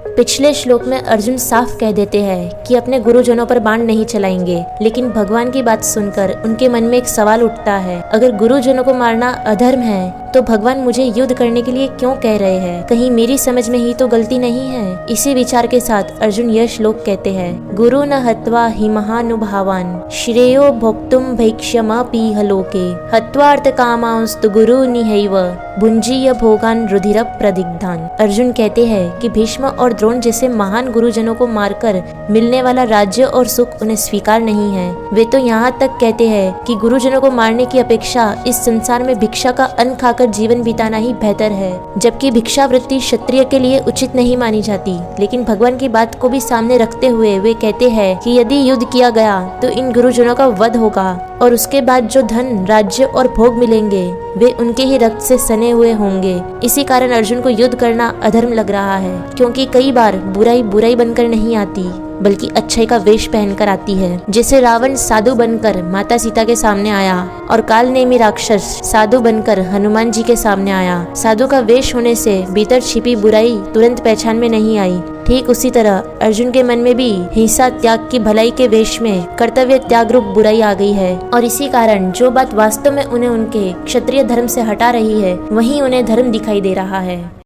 पिछले श्लोक में अर्जुन साफ कह देते हैं कि अपने गुरुजनों पर बाण नहीं चलाएंगे, लेकिन भगवान की बात सुनकर उनके मन में एक सवाल उठता है, अगर गुरुजनों को मारना अधर्म है तो भगवान मुझे युद्ध करने के लिए क्यों कह रहे हैं? कहीं मेरी समझ में ही तो गलती नहीं है? इसी विचार के साथ अर्जुन यह श्लोक कहते हैं, गुरु न हत्वा हि महानुभावान श्रेयो भोक्तुम भैक्ष्यमपीह लोके हत्वार्थ कामांस्तु गुरु निहैव भुंजीय भोगान रुधिर प्रदिग्धान। अर्जुन कहते हैं कि भीष्म और द्रोण जैसे महान गुरुजनों को मारकर मिलने वाला राज्य और सुख उन्हें स्वीकार नहीं है। वे तो यहाँ तक कहते हैं कि गुरुजनों को मारने की अपेक्षा इस संसार में भिक्षा का अन्न खाकर जीवन बिताना ही बेहतर है, जबकि भिक्षावृत्ति क्षत्रिय के लिए उचित नहीं मानी जाती। लेकिन भगवान की बात को भी सामने रखते हुए वे कहते हैं कि यदि युद्ध किया गया तो इन गुरुजनों का वध होगा और उसके बाद जो धन, राज्य और भोग मिलेंगे वे उनके ही रक्त से सने हुए होंगे। इसी कारण अर्जुन को युद्ध करना अधर्म लग रहा है, क्योंकि कई बार बुराई बुराई बनकर नहीं आती बल्कि अच्छाई का वेश पहनकर आती है। जैसे रावण साधु बनकर माता सीता के सामने आया और काल नेमी राक्षस साधु बनकर हनुमान जी के सामने आया। साधु का वेश होने से भीतर छिपी बुराई तुरंत पहचान में नहीं आई। ठीक उसी तरह अर्जुन के मन में भी हिंसा त्याग की भलाई के वेश में कर्तव्य त्याग रूप बुराई आ गई है, और इसी कारण जो बात वास्तव में उन्हें उनके क्षत्रिय धर्म से हटा रही है वही उन्हें धर्म दिखाई दे रहा है।